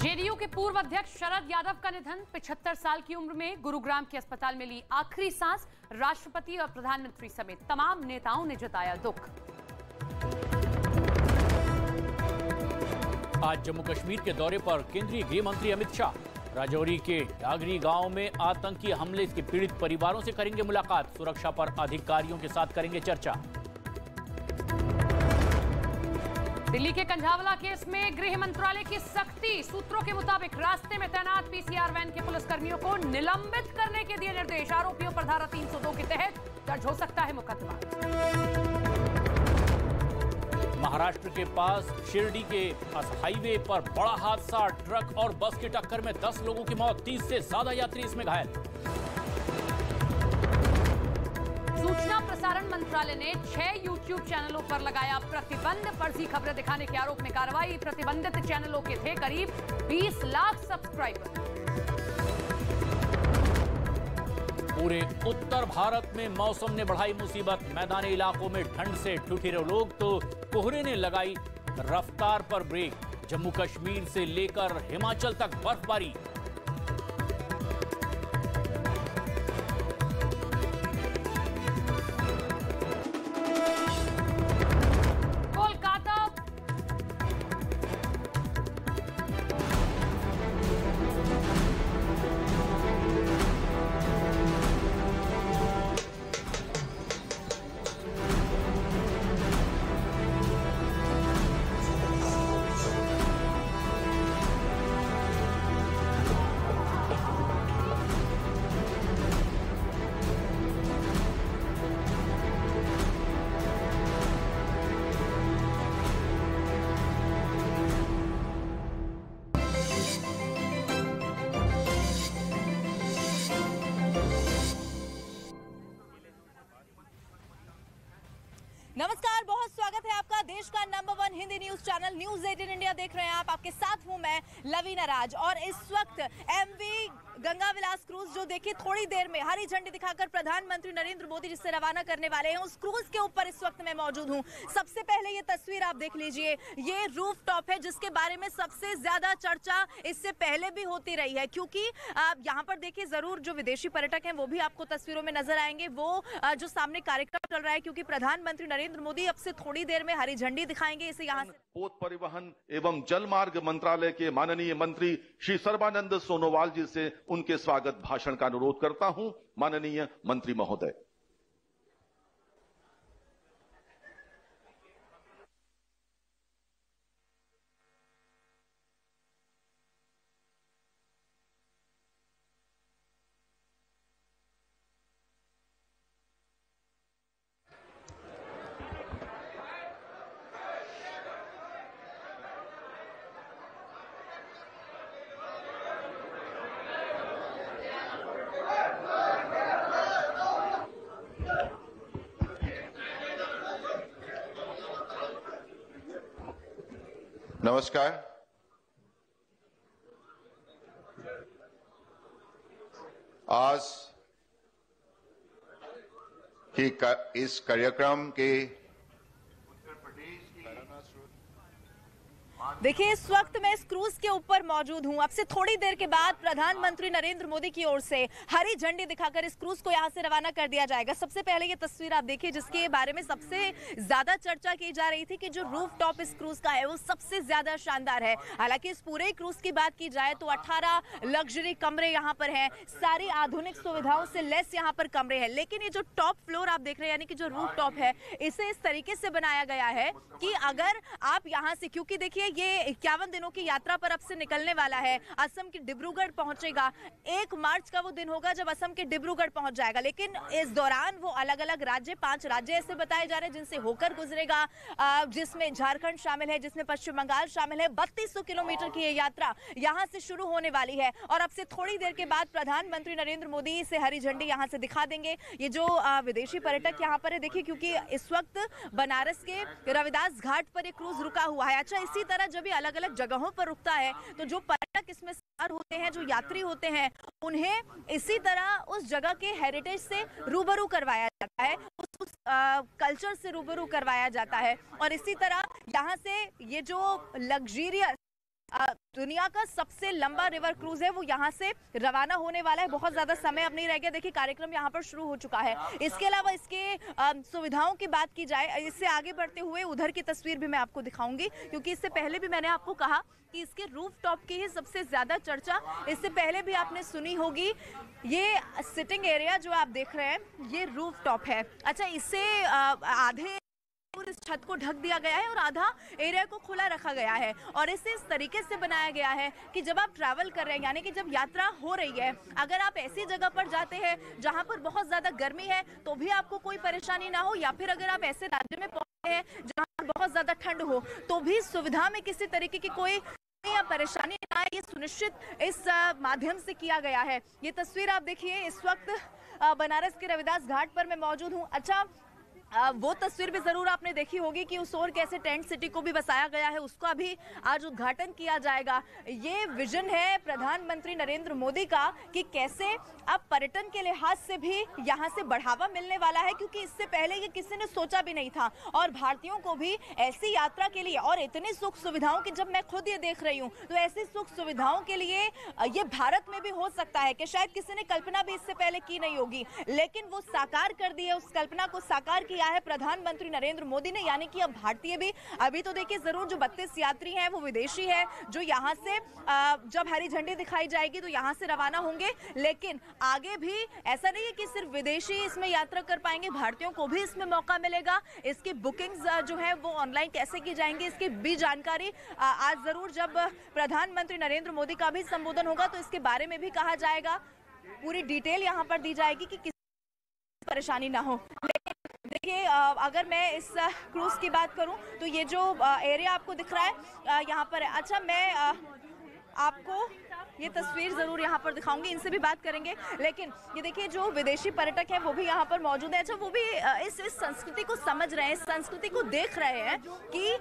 JDU के पूर्व अध्यक्ष शरद यादव का निधन। 75 साल की उम्र में गुरुग्राम के अस्पताल में ली आखिरी सांस। राष्ट्रपति और प्रधानमंत्री समेत तमाम नेताओं ने जताया दुख। आज जम्मू कश्मीर के दौरे पर केंद्रीय गृह मंत्री अमित शाह राजौरी के डागरी गांव में आतंकी हमले के पीड़ित परिवारों से करेंगे मुलाकात। सुरक्षा पर अधिकारियों के साथ करेंगे चर्चा। दिल्ली के कंझावला केस में गृह मंत्रालय की सख्ती। सूत्रों के मुताबिक रास्ते में तैनात पीसीआर वैन के पुलिसकर्मियों को निलंबित करने के दिए निर्देश। आरोपियों पर धारा 302 के तहत दर्ज हो सकता है मुकदमा। महाराष्ट्र के पास शिरडी के हाईवे पर बड़ा हादसा। ट्रक और बस की टक्कर में 10 लोगों की मौत, 30 से ज्यादा यात्री इसमें घायल। सूचना प्रसारण मंत्रालय ने 6 यूट्यूब चैनलों पर लगाया प्रतिबंध। फर्जी खबरें दिखाने के आरोप में कार्रवाई। प्रतिबंधित चैनलों के थे करीब 20 लाख सब्सक्राइबर। पूरे उत्तर भारत में मौसम ने बढ़ाई मुसीबत। मैदानी इलाकों में ठंड से ठिठुरे लोग तो कोहरे ने लगाई रफ्तार पर ब्रेक। जम्मू कश्मीर से लेकर हिमाचल तक बर्फबारी। नमस्कार, बहुत स्वागत है आपका देश का number 1 Hindi news channel news 18 India देख रहे हैं आप। आपके साथ हूं मैं लवीना राज और इस वक्त एमवी गंगा विलास क्रूज जो देखिए थोड़ी देर में हरी झंडी दिखाकर प्रधानमंत्री नरेंद्र मोदी जिससे रवाना करने वाले हैं, उस क्रूज के ऊपर इस वक्त मैं मौजूद हूं। सबसे पहले ये तस्वीर आप देख लीजिए, ये रूफ टॉप है जिसके बारे में सबसे ज्यादा चर्चा इससे पहले भी होती रही है, क्योंकि यहाँ पर देखिए जरूर जो विदेशी पर्यटक हैं वो भी आपको तस्वीरों में नजर आएंगे। वो जो सामने कार्यक्रम चल रहा है, क्योंकि प्रधानमंत्री नरेंद्र मोदी अब से थोड़ी देर में हरी झंडी दिखाएंगे। इसे यहाँ से पोत परिवहन एवं जलमार्ग मंत्रालय के माननीय मंत्री श्री सर्बानंद सोनोवाल जी से उनके स्वागत भाषण का अनुरोध करता हूं। माननीय मंत्री महोदय। नमस्कार। आज की इस कार्यक्रम के देखिए इस वक्त मैं इस क्रूज के ऊपर मौजूद हूं। अब से थोड़ी देर के बाद प्रधानमंत्री नरेंद्र मोदी की ओर से हरी झंडी दिखाकर इस क्रूज को यहां से रवाना कर दिया जाएगा। सबसे पहले ये तस्वीर आप देखिए जिसके बारे में सबसे ज्यादा चर्चा की जा रही थी कि जो रूफ टॉप इस क्रूज का है वो सबसे ज्यादा शानदार है। हालांकि इस पूरे क्रूज की बात की जाए तो 18 लग्जरी कमरे यहाँ पर हैं, सारी आधुनिक सुविधाओं से लेस यहाँ पर कमरे हैं। लेकिन ये जो टॉप फ्लोर आप देख रहे हैं, यानी कि जो रूफ टॉप है, इसे इस तरीके से बनाया गया है कि अगर आप यहाँ से, क्योंकि देखिए ये 51 दिनों की यात्रा पर अब से निकलने वाला है, असम के डिब्रूगढ़ पहुंचेगा। 1 मार्च का वो दिन होगा जब असम के डिब्रूगढ़ पहुंच जाएगा। लेकिन इस दौरान वो अलग अलग राज्य, 5 राज्य ऐसे बताए जा रहे हैं जिनसे होकर गुजरेगा, जिसमें झारखंड शामिल है, जिसमें पश्चिम बंगाल शामिल है। 3200 किलोमीटर की ये यात्रा यहाँ से शुरू होने वाली है और अब से थोड़ी देर के बाद प्रधानमंत्री नरेंद्र मोदी इसे हरी झंडी यहाँ से दिखा देंगे। ये जो विदेशी पर्यटक यहाँ पर है, देखिए क्योंकि इस वक्त बनारस के रविदास घाट पर एक क्रूज रुका हुआ है। अच्छा, इसी तरह जब ये अलग अलग जगहों पर रुकता है तो जो पर्यटक इसमें सवार होते हैं, जो यात्री होते हैं, उन्हें इसी तरह उस जगह के हेरिटेज से रूबरू करवाया जाता है, उस कल्चर से रूबरू करवाया जाता है। और इसी तरह यहाँ से ये जो लग्जरियस दुनिया का सबसे लंबा रिवर क्रूज है वो यहाँ से रवाना होने वाला है। बहुत ज्यादा समय अब नहीं रह गया। देखिए कार्यक्रम यहाँ पर शुरू हो चुका है। इसके अलावा इसके सुविधाओं की बात की जाए, इससे आगे बढ़ते हुए उधर की तस्वीर भी मैं आपको दिखाऊंगी, क्योंकि इससे पहले भी मैंने आपको कहा कि इसके रूफ टॉप की ही सबसे ज्यादा चर्चा इससे पहले भी आपने सुनी होगी। ये सिटिंग एरिया जो आप देख रहे हैं ये रूफ टॉप है। अच्छा, इससे आधे इस छत को ढक दिया गया है और आधा एरिया को खुला रखा गया है, और इसे इस तरीके से बनाया गया है कि जब आप ट्रैवल कर रहे हैं, यानी कि जब यात्रा हो रही है, अगर आप ऐसी जगह पर जाते हैं जहां पर बहुत ज्यादा गर्मी है तो भी आपको कोई परेशानी ना हो, या फिर अगर आप ऐसे राज्य में पहुंचे हैं जहां पर बहुत ज्यादा ठंड हो तो भी सुविधा में किसी तरीके की कोई या परेशानी ना आए, ये सुनिश्चित इस माध्यम से किया गया है। ये तस्वीर आप देखिए, इस वक्त बनारस के रविदास घाट पर मैं मौजूद हूँ। अच्छा, वो तस्वीर भी जरूर आपने देखी होगी कि उस ओर कैसे टेंट सिटी को भी बसाया गया है, उसका भी आज उद्घाटन किया जाएगा। ये विजन है प्रधानमंत्री नरेंद्र मोदी का कि कैसे अब पर्यटन के लिहाज से भी यहाँ से बढ़ावा मिलने वाला है, क्योंकि इससे पहले ये किसी ने सोचा भी नहीं था। और भारतीयों को भी ऐसी यात्रा के लिए और इतनी सुख सुविधाओं की, जब मैं खुद ये देख रही हूँ तो ऐसी सुख सुविधाओं के लिए ये भारत में भी हो सकता है कि शायद किसी ने कल्पना भी इससे पहले की नहीं होगी, लेकिन वो साकार कर दी है। उस कल्पना को साकार किया है प्रधानमंत्री नरेंद्र मोदी ने, यानी कि अब भारतीय भी, अभी तो देखिए जरूर जो 32 यात्री हैं वो विदेशी है जो यहाँ से जब हरी झंडी दिखाई जाएगी तो यहाँ से रवाना होंगे, लेकिन आगे भी ऐसा नहीं है कि सिर्फ विदेशी इसमें यात्रा कर पाएंगे, भारतीयों को भी इसमें मौका मिलेगा। इसकी बुकिंग्स जो है वो ऑनलाइन कैसे की जाएंगी, इसकी भी जानकारी आज जरूर जब प्रधानमंत्री नरेंद्र मोदी का भी संबोधन होगा तो इसके बारे में भी कहा जाएगा। पूरी डिटेल यहाँ पर दी जाएगी कि किसी परेशानी ना हो। देखिए, अगर मैं इस क्रूज की बात करूं तो ये जो एरिया आपको दिख रहा है यहाँ पर है। अच्छा, मैं आपको ये तस्वीर जरूर यहाँ पर दिखाऊंगी, इनसे भी बात करेंगे, लेकिन ये देखिए जो विदेशी पर्यटक हैं वो भी यहाँ पर मौजूद है। अच्छा, वो भी इस संस्कृति को समझ रहे हैं, इस संस्कृति को देख रहे हैं कि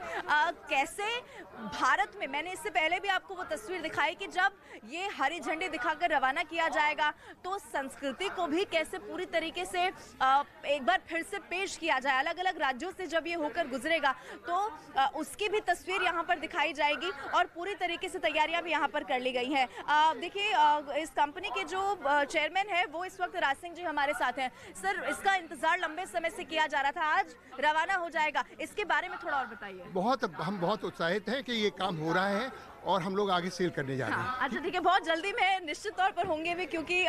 कैसे भारत में, मैंने इससे पहले भी आपको वो तस्वीर दिखाई कि जब ये हरी झंडी दिखाकर रवाना किया जाएगा तो संस्कृति को भी कैसे पूरी तरीके से एक बार फिर से पेश किया जाए। अलग अलग राज्यों से जब ये होकर गुजरेगा तो उसकी भी तस्वीर यहाँ पर दिखाई जाएगी और पूरी तरीके से तैयारियां भी यहाँ पर कर ली गई हैं। देखिए, इस कंपनी के जो चेयरमैन है वो इस वक्त राज सिंह जी हमारे साथ हैं। सर, इसका इंतजार लंबे समय से किया जा रहा था, आज रवाना हो जाएगा, इसके बारे में थोड़ा और बताइए। हम बहुत उत्साहित हैं कि ये काम हो रहा है और हम लोग आगे सेल करने जा रहे हैं। अच्छा, ठीक है, बहुत जल्दी में निश्चित तौर पर होंगे भी, क्योंकि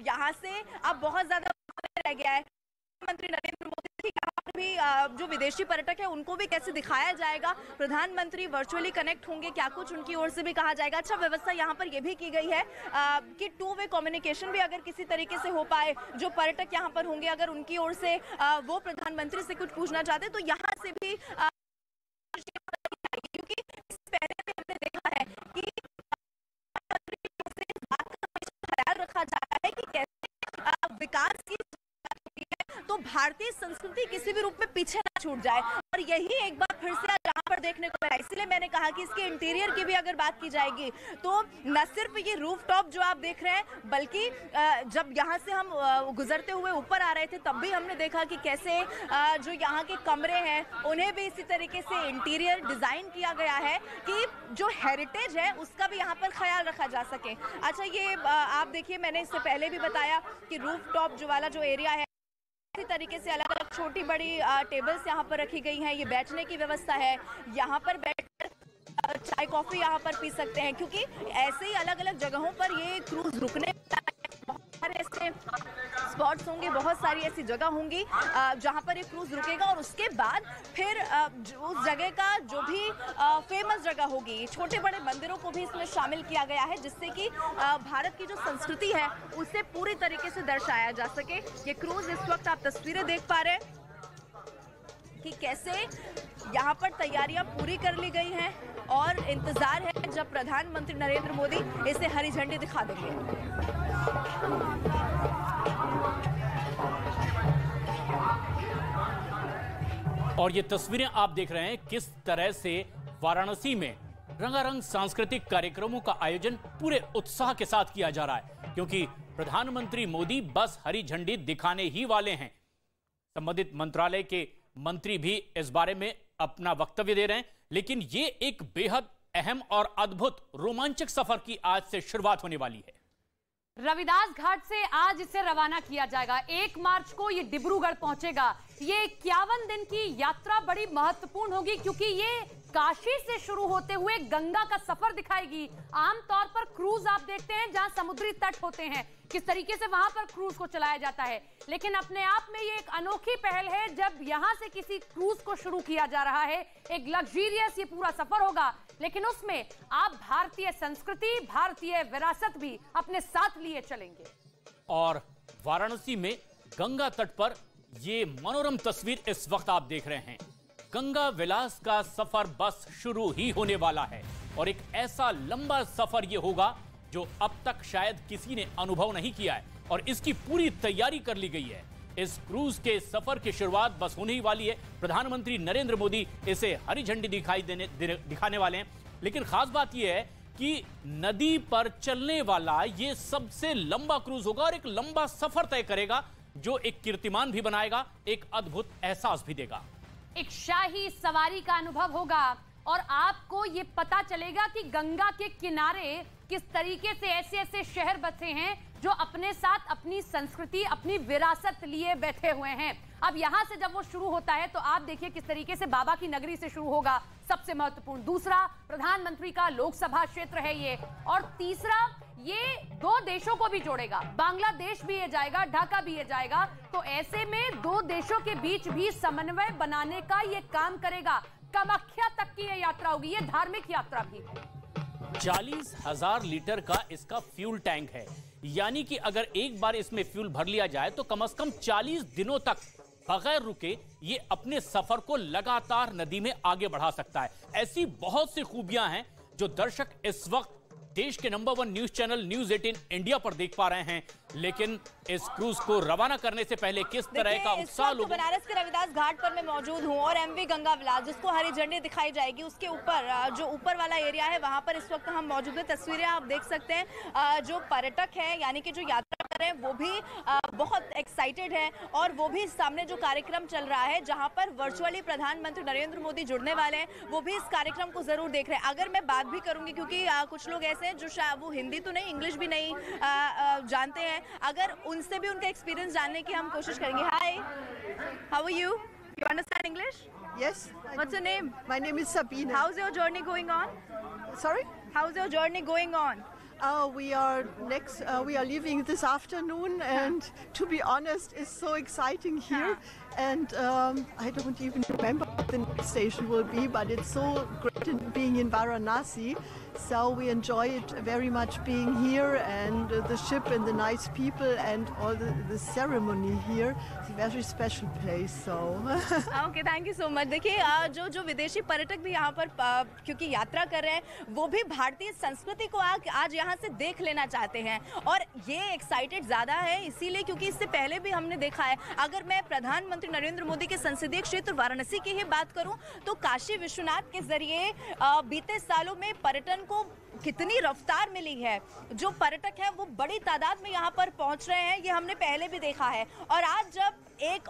यहाँ से अब बहुत ज्यादा रह गया है। प्रधानमंत्री नरेंद्र मोदी यहाँ पर भी जो विदेशी पर्यटक है उनको भी कैसे दिखाया जाएगा, प्रधानमंत्री वर्चुअली कनेक्ट होंगे, क्या कुछ उनकी ओर से भी कहा जाएगा। अच्छा, व्यवस्था यहाँ पर यह भी की गई है कि 2 वे कम्युनिकेशन भी अगर किसी तरीके से हो पाए, जो पर्यटक यहाँ पर होंगे अगर उनकी ओर से वो प्रधानमंत्री से कुछ पूछना चाहते तो यहाँ से भी, क्योंकि पहले भी हमने देखा है कि ख्याल रखा जा रहा है कि कैसे विकास की तो भारतीय संस्कृति किसी भी रूप में पीछे ना छूट जाए, और यही एक बार फिर से यहाँ पर देखने को मिला। इसलिए मैंने कहा कि इसके इंटीरियर की भी अगर बात की जाएगी तो न सिर्फ ये रूफ टॉप जो आप देख रहे हैं, बल्कि जब यहाँ से हम गुजरते हुए ऊपर आ रहे थे तब भी हमने देखा कि कैसे जो यहाँ के कमरे हैं उन्हें भी इसी तरीके से इंटीरियर डिजाइन किया गया है कि जो हेरिटेज है उसका भी यहाँ पर ख्याल रखा जा सके। अच्छा, ये आप देखिए, मैंने इससे पहले भी बताया कि रूफ टॉप जो वाला जो एरिया है इसी तरीके से अलग अलग छोटी बड़ी टेबल्स यहाँ पर रखी गई हैं। ये बैठने की व्यवस्था है, यहाँ पर बैठकर चाय कॉफी यहाँ पर पी सकते हैं, क्योंकि ऐसे ही अलग अलग जगहों पर ये क्रूज रुकने, बहुत सारे ऐसे स्पॉट्स होंगे, बहुत सारी ऐसी जगह होंगी जहाँ पर ये क्रूज रुकेगा, और उसके बाद फिर उस जगह का जो भी फेमस जगह होगी, छोटे बड़े मंदिरों को भी इसमें शामिल किया गया है, जिससे कि भारत की जो संस्कृति है उसे पूरी तरीके से दर्शाया जा सके। ये क्रूज, इस वक्त आप तस्वीरें देख पा रहे हैं कि कैसे यहाँ पर तैयारियां पूरी कर ली गई हैं और इंतजार है जब प्रधानमंत्री नरेंद्र मोदी इसे हरी झंडी दिखा देंगे। और ये तस्वीरें आप देख रहे हैं किस तरह से वाराणसी में रंगारंग सांस्कृतिक कार्यक्रमों का आयोजन पूरे उत्साह के साथ किया जा रहा है, क्योंकि प्रधानमंत्री मोदी बस हरी झंडी दिखाने ही वाले हैं। संबंधित मंत्रालय के मंत्री भी इस बारे में अपना वक्तव्य दे रहे हैं, लेकिन ये एक बेहद अहम और अद्भुत रोमांचक सफर की आज से शुरुआत होने वाली है। रविदास घाट से आज इसे रवाना किया जाएगा। 1 मार्च को ये डिब्रूगढ़ पहुंचेगा। ये 51 दिन की यात्रा बड़ी महत्वपूर्ण होगी क्योंकि ये काशी से शुरू होते हुए गंगा का सफर दिखाएगी। आमतौर पर क्रूज आप देखते हैं जहां समुद्री तट होते हैं, किस तरीके से वहां पर क्रूज को चलाया जाता है, लेकिन अपने आप में ये एक अनोखी पहल है जब यहां से किसी क्रूज को शुरू किया जा रहा है। एक लग्जरियस ये पूरा सफर होगा, लेकिन उसमें आप भारतीय संस्कृति, भारतीय विरासत भी अपने साथ लिए चलेंगे। और वाराणसी में गंगा तट पर ये मनोरम तस्वीर इस वक्त आप देख रहे हैं। गंगा विलास का सफर बस शुरू ही होने वाला है और एक ऐसा लंबा सफर ये होगा जो अब तक शायद किसी ने अनुभव नहीं किया है और इसकी पूरी तैयारी कर ली गई है। इस क्रूज के सफर की शुरुआत बस होने ही वाली है। प्रधानमंत्री नरेंद्र मोदी इसे हरी झंडी दिखाने वाले हैं, लेकिन खास बात यह है कि नदी पर चलने वाला ये सबसे लंबा क्रूज होगा और एक लंबा सफर तय करेगा जो एक कीर्तिमान भी बनाएगा, एक अद्भुत एहसास भी देगा। एक शाही सवारी का अनुभव होगा और आपको ये पता चलेगा कि गंगा के किनारे किस तरीके से ऐसे ऐसे शहर बसे हैं जो अपने साथ अपनी संस्कृति, अपनी विरासत लिए बैठे हुए हैं। अब यहां से जब वो शुरू होता है तो आप देखिए किस तरीके से बाबा की नगरी से शुरू होगा, सबसे महत्वपूर्ण। दूसरा, प्रधानमंत्री का लोकसभा क्षेत्र है ये, और तीसरा, ये 2 देशों को भी जोड़ेगा। बांग्लादेश भी ये जाएगा, ढाका भी ये जाएगा, तो ऐसे में 2 देशों के बीच भी समन्वय बनाने का ये काम करेगा। कामाख्या तक की ये यात्रा होगी, ये धार्मिक यात्रा भी है। 40,000 लीटर का इसका फ्यूल टैंक है, यानी कि अगर एक बार इसमें फ्यूल भर लिया जाए तो कम से कम 40 दिनों तक बगैर रुके ये अपने सफर को लगातार नदी में आगे बढ़ा सकता है। ऐसी बहुत सी खूबियां हैं जो दर्शक इस वक्त देश के number 1 news channel news 18 India पर देख पा रहे हैं, लेकिन इस क्रूज को रवाना करने से पहले किस तरह का उत्साह लोग। बनारस के रविदास घाट पर मैं मौजूद हूं और एमवी गंगा विलास जिसको हरी झंडी दिखाई जाएगी उसके ऊपर जो ऊपर वाला एरिया है वहां पर इस वक्त हम मौजूद हैं। तस्वीरें आप देख सकते हैं, जो पर्यटक हैं यानी कि जो यात्रा कर रहे हैं वो भी बहुत एक्साइटेड है और वो भी सामने जो कार्यक्रम चल रहा है जहां पर वर्चुअली प्रधानमंत्री नरेंद्र मोदी जुड़ने वाले हैं वो भी इस कार्यक्रम को जरूर देख रहे हैं। अगर मैं बात भी करूंगी क्योंकि कुछ लोग ऐसे हैं जो वो हिंदी तो नहीं, इंग्लिश भी नहीं जानते हैं, अगर उनसे भी उनका एक्सपीरियंस जानने की हम कोशिश करेंगे। Hi, how are you? You understand English? Yes. What's your name? My name is Sabina. How's your journey going on? Sorry? How's your journey going on? We are leaving this afternoon, and to be honest, it's so exciting here. And I don't even remember what the next station will be, but it's so great being in Varanasi. So we enjoy it very much being here, and the ship and the nice people and all the ceremony here. It's a very special place. So okay, thank you so much. देखिए जो विदेशी पर्यटक भी यहाँ पर क्योंकि यात्रा कर रहे हैं वो भी भारतीय संस्कृति को आज यहाँ से देख लेना चाहते हैं और ये एक्साइटेड ज़्यादा है इसीलिए क्योंकि इससे पहले भी हमने देखा है। अगर मैं प्रधानमंत्री नरेंद्र मोदी के संसदीय क्षेत्र वाराणसी की ही बात करूं तो काशी विश्वनाथ के जरिए बीते सालों में पर्यटन को कितनी रफ्तार मिली है। जो पर्यटक हैं वो बड़ी तादाद में यहाँ पर पहुँच रहे हैं, ये हमने पहले भी देखा है। और आज जब एक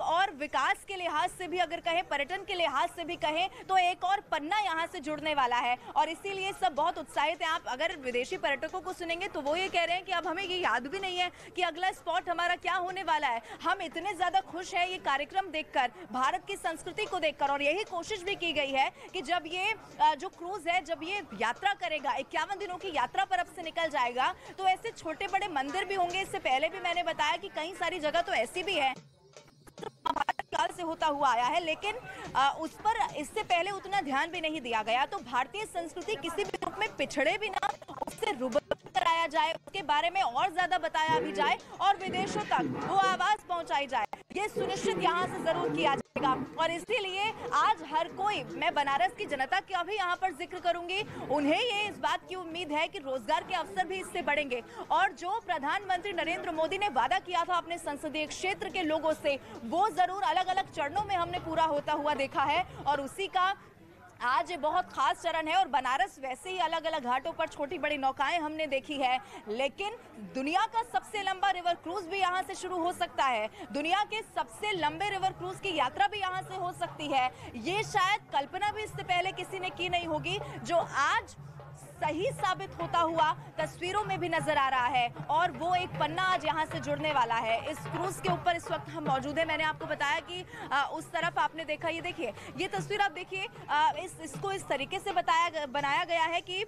और विकास के लिहाज से भी अगर कहें, पर्यटन के लिहाज से भी कहें तो एक और पन्ना यहाँ से जुड़ने वाला है और इसीलिए सब बहुत उत्साहित हैं। आप अगर विदेशी पर्यटकों को सुनेंगे तो वो ये कह रहे हैं कि अब हमें ये याद भी नहीं है कि अगला स्पॉट हमारा क्या होने वाला है। हम इतने ज़्यादा खुश हैं ये कार्यक्रम देखकर, भारत की संस्कृति को देखकर, और यही कोशिश भी की गई है कि जब ये जो क्रूज है जब ये यात्रा करेगा, 51 दिनों की यात्रा पर अब से निकल जाएगा तो ऐसे छोटे बड़े मंदिर भी होंगे। इससे पहले भी मैंने बताया कि कई सारी जगह तो ऐसी भी है भारत काल से होता हुआ आया है, लेकिन उस पर इससे पहले उतना ध्यान भी नहीं दिया गया। तो भारतीय संस्कृति किसी भी रूप में पिछड़े भी ना, उससे रूबरू कराया जाए, उसके बारे में और ज्यादा बताया भी जाए और विदेशों तक वो आवाज पहुंचाई जाए, ये सुनिश्चित यहाँ से जरूर किया जाएगा। और इसीलिए आज हर कोई, मैं बनारस की जनता का भी यहाँ पर जिक्र करूंगी, उन्हें ये इस बात की उम्मीद है कि रोजगार के अवसर भी इससे बढ़ेंगे और जो प्रधानमंत्री नरेंद्र मोदी ने वादा किया था अपने संसदीय क्षेत्र के लोगों से, वो जरूर अलग अलग चरणों में हमने पूरा होता हुआ देखा है और उसी का आज ये बहुत खास चरण है और बनारस वैसे ही अलग अलग घाटों पर छोटी बड़ी नौकाएं हमने देखी है, लेकिन दुनिया का सबसे लंबा रिवर क्रूज भी यहाँ से शुरू हो सकता है। दुनिया के सबसे लंबे रिवर क्रूज की यात्रा भी यहाँ से हो सकती है। ये शायद कल्पना भी इससे पहले किसी ने की नहीं होगी, जो आज सही साबित होता हुआ तस्वीरों में भी नजर आ रहा है। और वो एक पन्ना आज यहाँ से जुड़ने वाला है। इस क्रूज के ऊपर इस वक्त हम मौजूद हैं। मैंने आपको बताया कि उस तरफ आपने देखा, ये देखिए, ये तस्वीर आप देखिए, इसको इस तरीके से बनाया गया है कि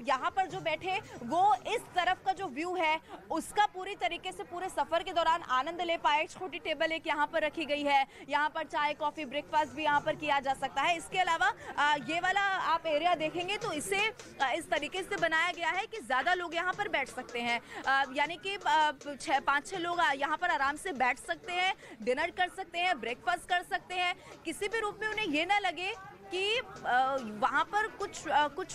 यहाँ पर जो बैठे वो इस तरफ का जो व्यू है उसका पूरी तरीके से पूरे सफर के दौरान आनंद ले पाए। छोटी टेबल एक यहाँ पर रखी गई है, यहाँ पर चाय कॉफी ब्रेकफास्ट भी यहाँ पर किया जा सकता है। इसके अलावा ये वाला आप एरिया देखेंगे तो इसे इस तरीके से बनाया गया है कि ज्यादा लोग यहाँ पर बैठ सकते हैं, यानी कि 5-6 लोग यहाँ पर आराम से बैठ सकते हैं, डिनर कर सकते हैं, ब्रेकफास्ट कर सकते हैं। किसी भी रूप में उन्हें ये ना लगे कि वहाँ पर कुछ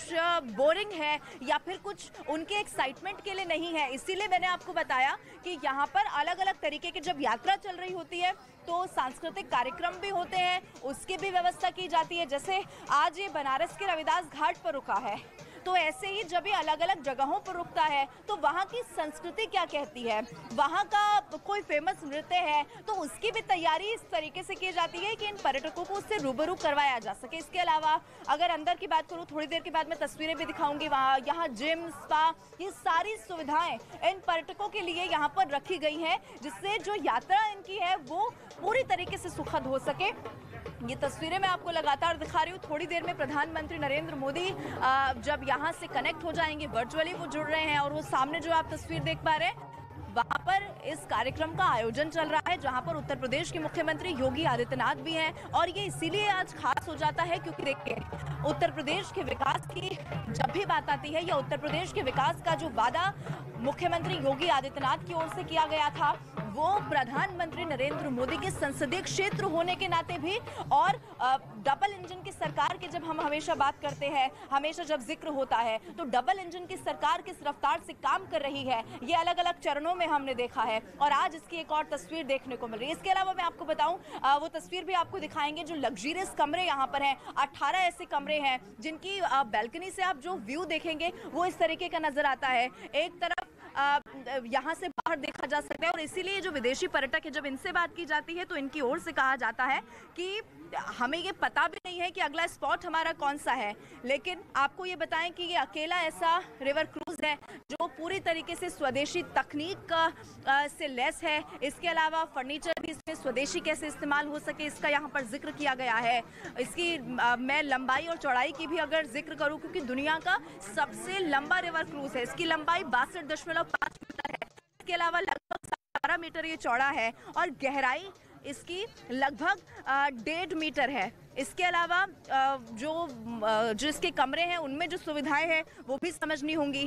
बोरिंग है या फिर कुछ उनके एक्साइटमेंट के लिए नहीं है। इसीलिए मैंने आपको बताया कि यहाँ पर अलग अलग तरीके की जब यात्रा चल रही होती है तो सांस्कृतिक कार्यक्रम भी होते हैं, उसकी भी व्यवस्था की जाती है। जैसे आज ये बनारस के रविदास घाट पर रुका है, तो ऐसे ही जब ये अलग अलग जगहों पर रुकता है तो वहाँ की संस्कृति क्या कहती है, वहाँ का कोई फेमस नृत्य है, तो उसकी भी तैयारी इस तरीके से की जाती है कि इन पर्यटकों को उससे रूबरू करवाया जा सके। इसके अलावा अगर अंदर की बात करूँ, थोड़ी देर के बाद मैं तस्वीरें भी दिखाऊंगी, वहाँ यहाँ जिम, स्पा, ये सारी सुविधाएं इन पर्यटकों के लिए यहाँ पर रखी गई हैं, जिससे जो यात्रा इनकी है वो पूरी तरीके से सुखद हो सके। ये तस्वीरें मैं आपको लगातार दिखा रही हूँ। थोड़ी देर में प्रधानमंत्री नरेंद्र मोदी जब यहाँ से कनेक्ट हो जाएंगे, वर्चुअली वो जुड़ रहे हैं, और वो सामने जो आप तस्वीर देख पा रहे हैं वहाँ पर इस कार्यक्रम का आयोजन चल रहा है, जहाँ पर उत्तर प्रदेश के मुख्यमंत्री योगी आदित्यनाथ भी हैं। और ये इसीलिए आज खास हो जाता है क्योंकि देखिए, उत्तर प्रदेश के विकास की जब भी बात आती है या उत्तर प्रदेश के विकास का जो वादा मुख्यमंत्री योगी आदित्यनाथ की ओर से किया गया था, वो प्रधानमंत्री नरेंद्र मोदी के संसदीय क्षेत्र होने के नाते भी, और डबल इंजन की सरकार की जब हम हमेशा बात करते हैं, हमेशा जब जिक्र होता है, तो डबल इंजन की सरकार किस रफ्तार से काम कर रही है ये अलग अलग चरणों में हमने देखा है, और आज इसकी एक और तस्वीर देखने को मिल रही है। इसके अलावा मैं आपको बताऊं, वो तस्वीर भी आपको दिखाएंगे, जो लग्जरियस कमरे यहाँ पर हैं। 18 ऐसे कमरे हैं जिनकी बैल्कनी से आप जो व्यू देखेंगे वो इस तरीके का नजर आता है। एक तरफ यहाँ से बाहर देखा जा सकता है, और इसीलिए जो विदेशी पर्यटक है, जब इनसे बात की जाती है तो इनकी ओर से कहा जाता है कि हमें ये पता भी नहीं है कि अगला स्पॉट हमारा कौन सा है, लेकिन आपको ये बताएं कि ये अकेला ऐसा रिवर क्रूज है जो पूरी तरीके से स्वदेशी तकनीक से लेस है। इसके अलावा फर्नीचर भी इसमें स्वदेशी कैसे इस्तेमाल हो सके इसका यहाँ पर जिक्र किया गया है। इसकी मैं लंबाई और चौड़ाई की भी अगर जिक्र करूँ, क्योंकि दुनिया का सबसे लंबा रिवर क्रूज है, इसकी लंबाई 62.5 मीटर है। इसके अलावा लगभग 17 मीटर ये चौड़ा है और गहराई इसकी लगभग 1.5 मीटर है। इसके अलावा जो इसके कमरे हैं उनमें जो सुविधाएं हैं वो भी समझनी होंगी।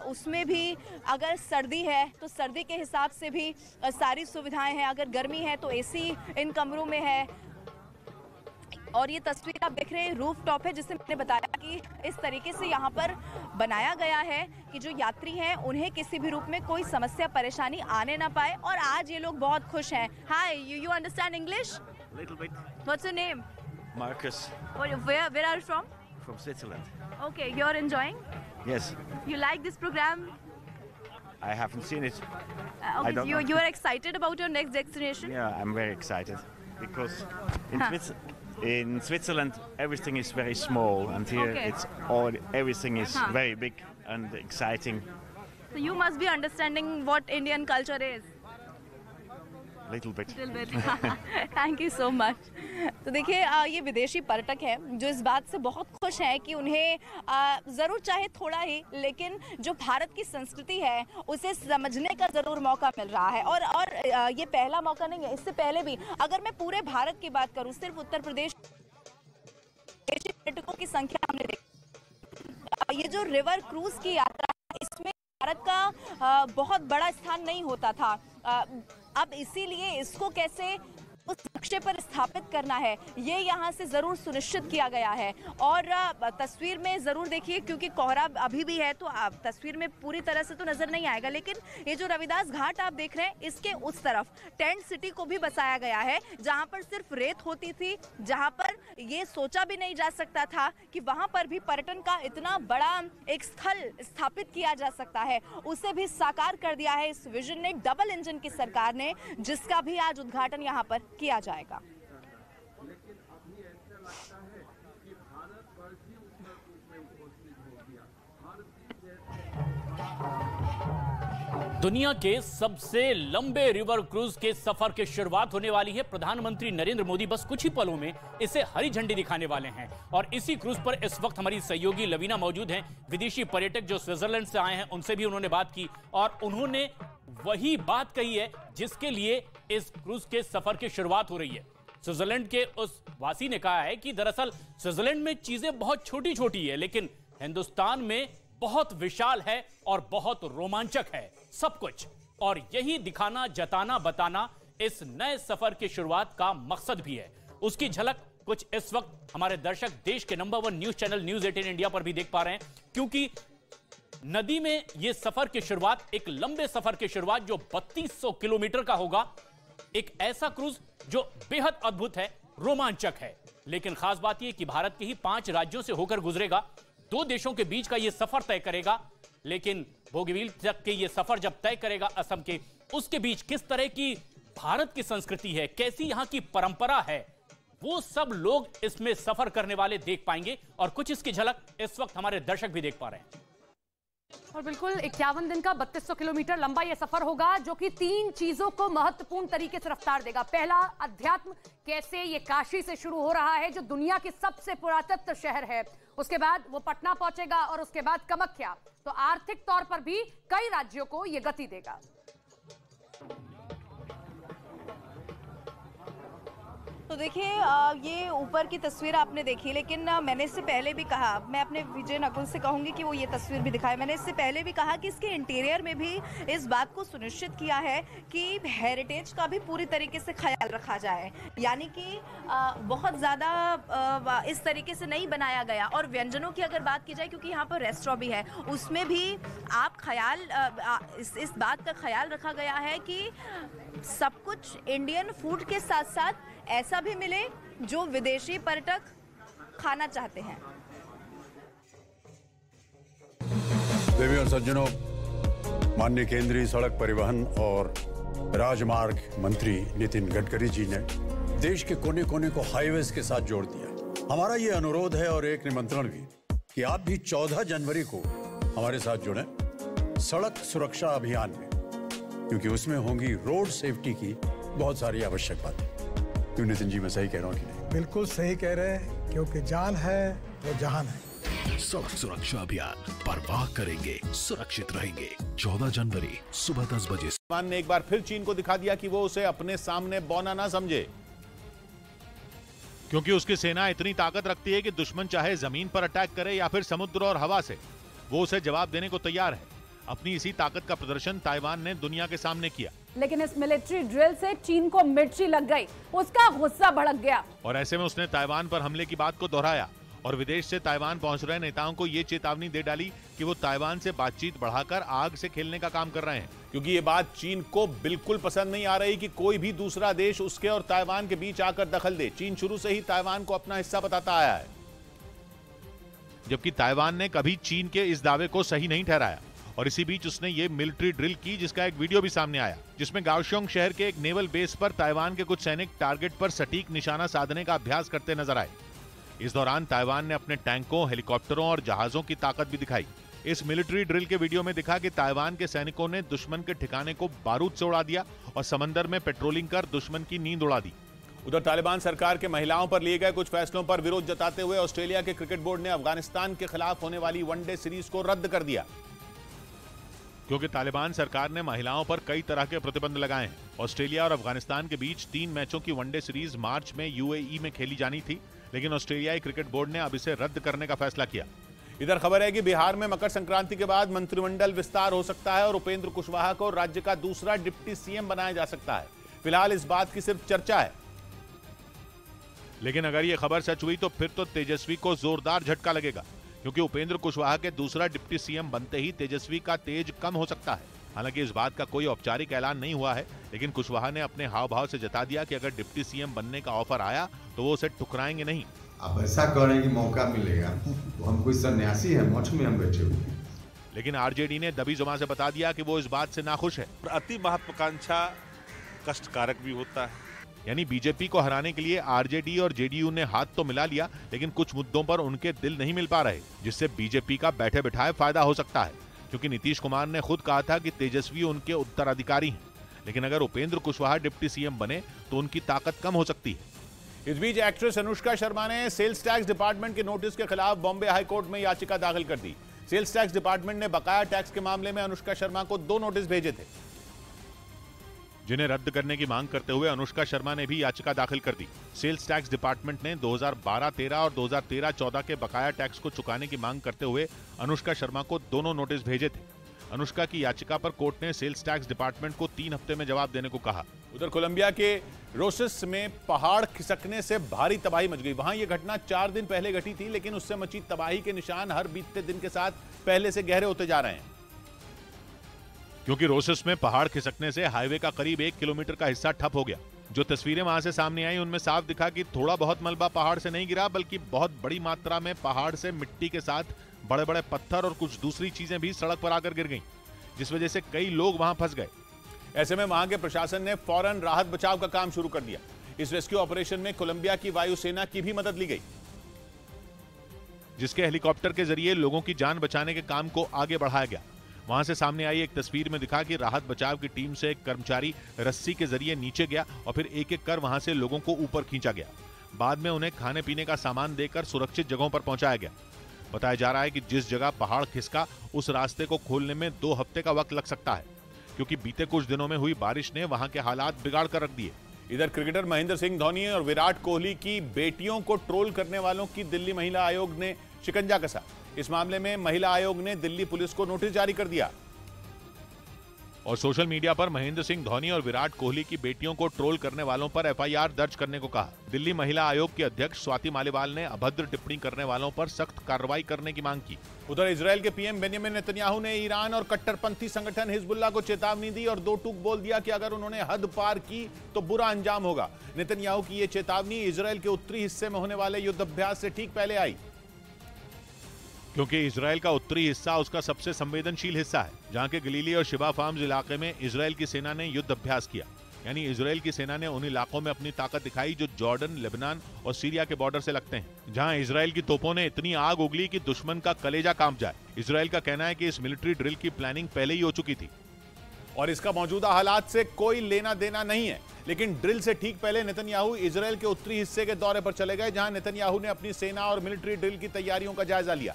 उसमें भी अगर सर्दी है तो सर्दी के हिसाब से भी सारी सुविधाएं हैं, अगर गर्मी है तो एसी इन कमरों में है। और ये तस्वीर आप देख रहे हैं रूफ टॉप है, जिसे मैंने बताया कि इस तरीके से यहाँ पर बनाया गया है कि जो यात्री हैं उन्हें किसी भी रूप में कोई समस्या परेशानी आने ना पाए, और आज ये लोग बहुत खुश हैं। हाय, you understand English? Little bit. What's your name? Marcus. Where are you from? From Switzerland. Okay, you're enjoying? Yes. You like this program? I haven't seen it. Okay, don't know. you are excited about your next destination? Yeah, I'm very excited because in Switzerland everything is very small, and here everything is very big and exciting. So you must be understanding what Indian culture is. Little bit. Thank you so much. तो देखिए, ये विदेशी पर्यटक हैं जो इस बात से बहुत खुश हैं कि उन्हें ज़रूर चाहे थोड़ा ही, लेकिन जो भारत की संस्कृति है उसे समझने का ज़रूर मौका मिल रहा है। और ये पहला मौका नहीं है, इससे पहले भी अगर मैं पूरे भारत की बात करूँ, सिर्फ उत्तर प्रदेश विदेशी पर्यटकों की संख्या हमने देखी। ये जो रिवर क्रूज की यात्रा है इसमें भारत का बहुत बड़ा स्थान नहीं होता था। अब इसीलिए इसको कैसे उस नक्शे पर स्थापित करना है, ये यहाँ से जरूर सुनिश्चित किया गया है। और तस्वीर में जरूर देखिए, क्योंकि कोहरा अभी भी है तो तस्वीर में पूरी तरह से तो नजर नहीं आएगा, लेकिन ये जो रविदास घाट आप देख रहे हैं, इसके उस तरफ टेंट सिटी को भी बसाया गया है, जहां पर सिर्फ रेत होती थी, जहां पर ये सोचा भी नहीं जा सकता था कि वहां पर भी पर्यटन का इतना बड़ा एक स्थल स्थापित किया जा सकता है। उसे भी साकार कर दिया है इस विजन ने, डबल इंजन की सरकार ने, जिसका भी आज उद्घाटन यहां पर किया जाएगा। दुनिया के सबसे लंबे रिवर क्रूज के सफर की शुरुआत होने वाली है। प्रधानमंत्री नरेंद्र मोदी बस कुछ ही पलों में इसे हरी झंडी दिखाने वाले हैं और इसी क्रूज पर इस वक्त हमारी सहयोगी लवीना मौजूद हैं। विदेशी पर्यटक जो स्विट्जरलैंड से आए हैं उनसे भी उन्होंने बात की और उन्होंने वही बात कही है जिसके लिए इस क्रूज के सफर की शुरुआत हो रही है। स्विट्जरलैंड के उस वासी ने कहा है कि दरअसल स्विट्जरलैंड में चीजें बहुत छोटी छोटी है, लेकिन हिंदुस्तान में बहुत विशाल है और बहुत रोमांचक है सब कुछ, और यही दिखाना, जताना, बताना इस नए सफर की शुरुआत का मकसद भी है। उसकी झलक कुछ इस वक्त हमारे दर्शक देश के number 1 news channel news 18 India पर भी देख पा रहे हैं, क्योंकि नदी में यह सफर की शुरुआत, एक लंबे सफर की शुरुआत जो 3200 किलोमीटर का होगा, एक ऐसा क्रूज जो बेहद अद्भुत है, रोमांचक है। लेकिन खास बात यह कि भारत के ही 5 राज्यों से होकर गुजरेगा, 2 देशों के बीच का यह सफर तय करेगा। लेकिन बोगीबील तक के ये सफर जब तय करेगा असम के, उसके बीच किस तरह की भारत की संस्कृति है, कैसी यहां की परंपरा है, वो सब लोग इसमें सफर करने वाले देख पाएंगे और कुछ इसकी झलक इस वक्त हमारे दर्शक भी देख पा रहे हैं। और बिल्कुल 51 दिन का 3200 किलोमीटर लंबा यह सफर होगा, जो कि 3 चीजों को महत्वपूर्ण तरीके से रफ्तार देगा। पहला, अध्यात्म, कैसे ये काशी से शुरू हो रहा है जो दुनिया की सबसे पुरातत्व शहर है, उसके बाद वो पटना पहुंचेगा और उसके बाद कामाख्या। तो आर्थिक तौर पर भी कई राज्यों को यह गति देगा। तो देखिए, ये ऊपर की तस्वीर आपने देखी, लेकिन मैंने इससे पहले भी कहा, मैं अपने विजय नकुल से कहूंगी कि वो ये तस्वीर भी दिखाए। मैंने इससे पहले भी कहा कि इसके इंटीरियर में भी इस बात को सुनिश्चित किया है कि हेरिटेज का भी पूरी तरीके से ख्याल रखा जाए, यानी कि बहुत ज़्यादा इस तरीके से नहीं बनाया गया। और व्यंजनों की अगर बात की जाए, क्योंकि यहाँ पर रेस्टोरेंट भी है, उसमें भी आप इस बात का ख्याल रखा गया है कि सब कुछ इंडियन फूड के साथ साथ ऐसा भी मिले जो विदेशी पर्यटक खाना चाहते हैं। देवी और सज्जनों, माननीय केंद्रीय सड़क परिवहन और राजमार्ग मंत्री नितिन गडकरी जी ने देश के कोने कोने को हाईवेज के साथ जोड़ दिया। हमारा ये अनुरोध है और एक निमंत्रण भी कि आप भी 14 जनवरी को हमारे साथ जुड़ें सड़क सुरक्षा अभियान में, क्योंकि उसमें होंगी रोड सेफ्टी की बहुत सारी आवश्यक बातें। क्यों नितिन जी, मैं सही कह रहा हूँ कि नहीं? बिल्कुल सही कह रहे हैं, क्योंकि जान है तो जहान है। सड़क सुरक्षा अभियान, परवाह करेंगे, सुरक्षित रहेंगे। 14 जनवरी सुबह 10 बजे। ताइवान ने एक बार फिर चीन को दिखा दिया कि वो उसे अपने सामने बौना ना समझे, क्योंकि उसकी सेना इतनी ताकत रखती है कि दुश्मन चाहे जमीन पर अटैक करे या फिर समुद्र और हवा से, वो उसे जवाब देने को तैयार है। अपनी इसी ताकत का प्रदर्शन ताइवान ने दुनिया के सामने किया। लेकिन इस मिलिट्री ड्रिल से चीन को मिर्ची लग गई, उसका गुस्सा भड़क गया और ऐसे में उसने ताइवान पर हमले की बात को दोहराया और विदेश से ताइवान पहुंच रहे नेताओं को ये चेतावनी दे डाली कि वो ताइवान से बातचीत बढ़ाकर आग से खेलने का काम कर रहे हैं, क्योंकि ये बात चीन को बिल्कुल पसंद नहीं आ रही कि कोई भी दूसरा देश उसके और ताइवान के बीच आकर दखल दे। चीन शुरू से ही ताइवान को अपना हिस्सा बताता आया है, जबकि ताइवान ने कभी चीन के इस दावे को सही नहीं ठहराया। और इसी बीच उसने ये मिलिट्री ड्रिल की, जिसका एक वीडियो भी सामने आया, जिसमें गाओशोंग शहर के एक नेवल बेस पर ताइवान के कुछ सैनिक टारगेट पर सटीक निशाना साधने का अभ्यास करते नजर आए। इस दौरान ताइवान ने अपने टैंकों, हेलीकॉप्टरों और जहाजों की ताकत भी दिखाई। इस मिलिट्री ड्रिल के वीडियो में दिखा कि ताइवान के सैनिकों ने दुश्मन के ठिकाने को बारूद से उड़ा दिया और समंदर में पेट्रोलिंग कर दुश्मन की नींद उड़ा दी। उधर तालिबान सरकार के महिलाओं पर लिए गए कुछ फैसलों पर विरोध जताते हुए ऑस्ट्रेलिया के क्रिकेट बोर्ड ने अफगानिस्तान के खिलाफ होने वाली वनडे सीरीज को रद्द कर दिया, क्योंकि तालिबान सरकार ने महिलाओं पर कई तरह के प्रतिबंध लगाए हैं। ऑस्ट्रेलिया और अफगानिस्तान के बीच 3 मैचों की वनडे सीरीज मार्च में यूएई में खेली जानी थी, लेकिन ऑस्ट्रेलियाई क्रिकेट बोर्ड ने अब इसे रद्द करने का फैसला किया। इधर खबर है कि बिहार में मकर संक्रांति के बाद मंत्रिमंडल विस्तार हो सकता है और उपेंद्र कुशवाहा को राज्य का दूसरा डिप्टी सीएम बनाया जा सकता है। फिलहाल इस बात की सिर्फ चर्चा है। लेकिन अगर ये खबर सच हुई तो फिर तो तेजस्वी को जोरदार झटका लगेगा, क्योंकि उपेंद्र कुशवाहा के दूसरा डिप्टी सीएम बनते ही तेजस्वी का तेज कम हो सकता है। हालांकि इस बात का कोई औपचारिक ऐलान नहीं हुआ है, लेकिन कुशवाहा ने अपने हाव भाव से जता दिया कि अगर डिप्टी सीएम बनने का ऑफर आया तो वो उसे ठुकराएंगे नहीं। आप ऐसा करें कि मौका मिलेगा तो हम कोई सन्यासी है, मठ में हम बैठे हुए। लेकिन आरजेडी ने दबी जुबान से बता दिया कि वो इस बात से नाखुश है। अति महत्वाकांक्षा कष्टकारक भी होता है। यानी बीजेपी को हराने के लिए आरजेडी और जेडीयू ने हाथ तो मिला लिया, लेकिन कुछ मुद्दों पर उनके दिल नहीं मिल पा रहे, जिससे बीजेपी का बैठे बिठाए फायदा हो सकता है। क्योंकि नीतीश कुमार ने खुद कहा था कि तेजस्वी उनके उत्तराधिकारी हैं, लेकिन अगर उपेंद्र कुशवाहा डिप्टी सीएम बने तो उनकी ताकत कम हो सकती है। इस बीच एक्ट्रेस अनुष्का शर्मा ने सेल्स टैक्स डिपार्टमेंट के नोटिस के खिलाफ बॉम्बे हाई कोर्ट में याचिका दाखिल कर दी। सेल्स टैक्स डिपार्टमेंट ने बकाया टैक्स के मामले में अनुष्का शर्मा को 2 नोटिस भेजे थे, जिन्हें रद्द करने की मांग करते हुए अनुष्का शर्मा ने भी याचिका दाखिल कर दी। सेल्स टैक्स डिपार्टमेंट ने 2012-13 और 2013-14 के बकाया टैक्स को चुकाने की मांग करते हुए अनुष्का शर्मा को दोनों नोटिस भेजे थे। अनुष्का की याचिका पर कोर्ट ने सेल्स टैक्स डिपार्टमेंट को 3 हफ्ते में जवाब देने को कहा। उधर कोलंबिया के रोसेस में पहाड़ खिसकने से भारी तबाही मच गई। वहां यह घटना 4 दिन पहले घटी थी, लेकिन उससे मची तबाही के निशान हर बीतते दिन के साथ पहले से गहरे होते जा रहे हैं। क्योंकि रोसेस में पहाड़ खिसकने से हाईवे का करीब 1 किलोमीटर का हिस्सा ठप हो गया। जो तस्वीरें वहां से सामने आई उनमें साफ दिखा कि थोड़ा बहुत मलबा पहाड़ से नहीं गिरा, बल्कि बहुत बड़ी मात्रा में पहाड़ से मिट्टी के साथ बड़े बड़े पत्थर और कुछ दूसरी चीजें भी सड़क पर आकर गिर गईं, जिस वजह से कई लोग वहां फंस गए। ऐसे में वहां के प्रशासन ने फौरन राहत बचाव का काम शुरू कर दिया। इस रेस्क्यू ऑपरेशन में कोलंबिया की वायुसेना की भी मदद ली गई, जिसके हेलीकॉप्टर के जरिए लोगों की जान बचाने के काम को आगे बढ़ाया गया। वहां से सामने आई एक तस्वीर में दिखा कि राहत बचाव की टीम से एक कर्मचारी रस्सी के जरिए नीचे गया और फिर एक एक कर वहां से लोगों को ऊपर खींचा गया। बाद में उन्हें खाने पीने का सामान देकर सुरक्षित जगहों पर पहुंचाया गया। बताया जा रहा है कि जिस जगह पहाड़ खिसका उस रास्ते को खोलने में 2 हफ्ते का वक्त लग सकता है, क्योंकि बीते कुछ दिनों में हुई बारिश ने वहां के हालात बिगाड़ कर रख दिए। इधर क्रिकेटर महेंद्र सिंह धोनी और विराट कोहली की बेटियों को ट्रोल करने वालों की दिल्ली महिला आयोग ने शिकंजा कसा। इस मामले में महिला आयोग ने दिल्ली पुलिस को नोटिस जारी कर दिया और सोशल मीडिया पर महेंद्र सिंह धोनी और विराट कोहली की बेटियों को ट्रोल करने वालों पर एफआईआर दर्ज करने को कहा। दिल्ली महिला आयोग की अध्यक्ष स्वाति मालीवाल ने अभद्र टिप्पणी करने वालों पर सख्त कार्रवाई करने की मांग की। उधर इजरायल के पीएम बेंजामिन नेतन्याहू ने ईरान और कट्टरपंथी संगठन हिजबुल्लाह को चेतावनी दी और 2 टूक बोल दिया कि अगर उन्होंने हद पार की तो बुरा अंजाम होगा। नेतन्याहू की ये चेतावनी इजरायल के उत्तरी हिस्से में होने वाले युद्धाभ्यास से ठीक पहले आई, क्योंकि इजरायल का उत्तरी हिस्सा उसका सबसे संवेदनशील हिस्सा है, जहां के गलीली और शिबा फार्म्स इलाके में इजरायल की सेना ने युद्ध अभ्यास किया। यानी इजरायल की सेना ने उन इलाकों में अपनी ताकत दिखाई जो जॉर्डन, लेबनान और सीरिया के बॉर्डर से लगते हैं, जहां इजरायल की तोपों ने इतनी आग उगली कि दुश्मन का कलेजा कांप जाए। इजरायल का कहना है कि इस मिलिट्री ड्रिल की प्लानिंग पहले ही हो चुकी थी और इसका मौजूदा हालात से कोई लेना देना नहीं है। लेकिन ड्रिल से ठीक पहले नेतन्याहू इजरायल के उत्तरी हिस्से के दौरे पर चले गए, जहां नेतन्याहू ने अपनी सेना और मिलिट्री ड्रिल की तैयारियों का जायजा लिया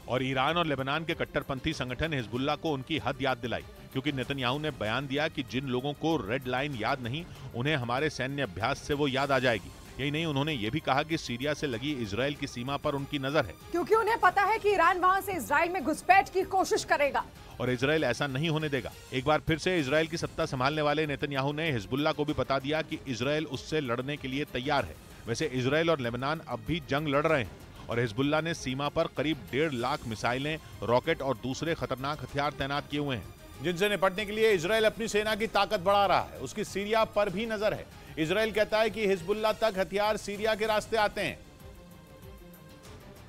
और ईरान और लेबनान के कट्टरपंथी संगठन हिजबुल्लाह को उनकी हद याद दिलाई, क्योंकि नेतन्याहू ने बयान दिया कि जिन लोगों को रेड लाइन याद नहीं, उन्हें हमारे सैन्य अभ्यास से वो याद आ जाएगी। यही नहीं, उन्होंने ये भी कहा कि सीरिया से लगी इजरायल की सीमा पर उनकी नजर है, क्योंकि उन्हें पता है कि ईरान वहां से इजरायल में घुसपैठ की कोशिश करेगा और इजरायल ऐसा नहीं होने देगा। एक बार फिर से इजरायल की सत्ता संभालने वाले नेतन्याहू ने हिजबुल्लाह को भी बता दिया कि इजरायल उससे लड़ने के लिए तैयार है। वैसे इजरायल और लेबनान अब भी जंग लड़ रहे हैं और हिजबुल्लाह ने सीमा पर करीब 1.5 लाख मिसाइलें, रॉकेट और दूसरे खतरनाक हथियार तैनात किए हुए हैं, जिनसे निपटने के लिए इजरायल अपनी सेना की ताकत बढ़ा रहा है। उसकी सीरिया पर भी नजर है। इजरायल कहता है कि हिजबुल्लाह तक हथियार सीरिया के रास्ते आते हैं,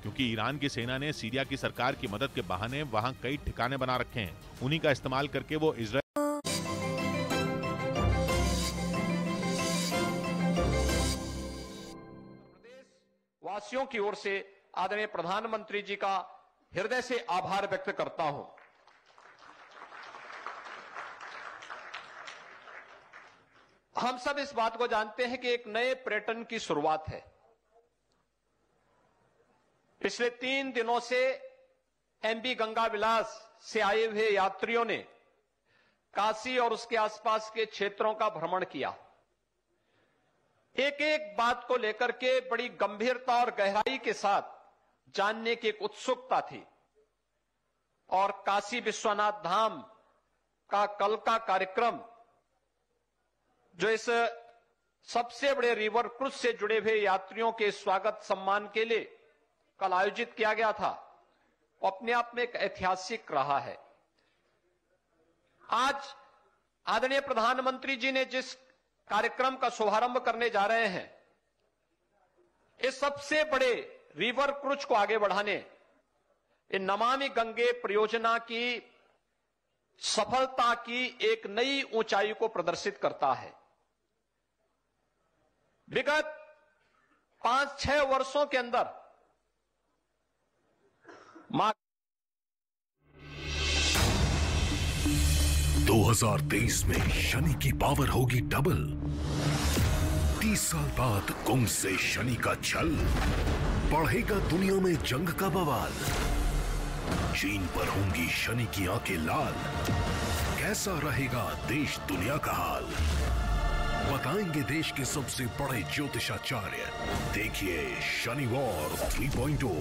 क्योंकि ईरान की सेना ने सीरिया की सरकार की मदद के बहाने वहां कई ठिकाने बना रखे हैं। उन्हीं का इस्तेमाल करके वो इजरायल वासियों की ओर से आदरणीय प्रधानमंत्री जी का हृदय से आभार व्यक्त करता हूं। हम सब इस बात को जानते हैं कि एक नए पर्यटन की शुरुआत है। पिछले 3 दिनों से एमबी गंगा विलास से आए हुए यात्रियों ने काशी और उसके आसपास के क्षेत्रों का भ्रमण किया। एक एक बात को लेकर के बड़ी गंभीरता और गहराई के साथ जानने की एक उत्सुकता थी और काशी विश्वनाथ धाम का कल का कार्यक्रम जो इस सबसे बड़े रिवर क्रूज से जुड़े हुए यात्रियों के स्वागत सम्मान के लिए कल आयोजित किया गया था, वो अपने आप में एक ऐतिहासिक रहा है। आज आदरणीय प्रधानमंत्री जी ने जिस कार्यक्रम का शुभारंभ करने जा रहे हैं, इस सबसे बड़े रिवर क्रूज को आगे बढ़ाने, इन नमामि गंगे परियोजना की सफलता की एक नई ऊंचाई को प्रदर्शित करता है। विगत 5-6 वर्षों के अंदर 2023 में शनि की पावर होगी डबल। 30 साल बाद कुंभ से शनि का छल, बढ़ेगा दुनिया में जंग का बवाल। चीन पर होंगी शनि की आंखें लाल, कैसा रहेगा देश दुनिया का हाल, बताएंगे देश के सबसे बड़े ज्योतिषाचार्य। देखिए शनि वॉर 3.0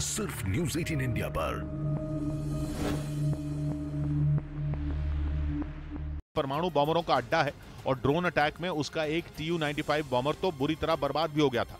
सिर्फ न्यूज़ 18 इंडिया पर। परमाणु बॉम्बरों का अड्डा है और ड्रोन अटैक में उसका एक TU-95 बॉम्बर तो बुरी तरह बर्बाद भी हो गया था।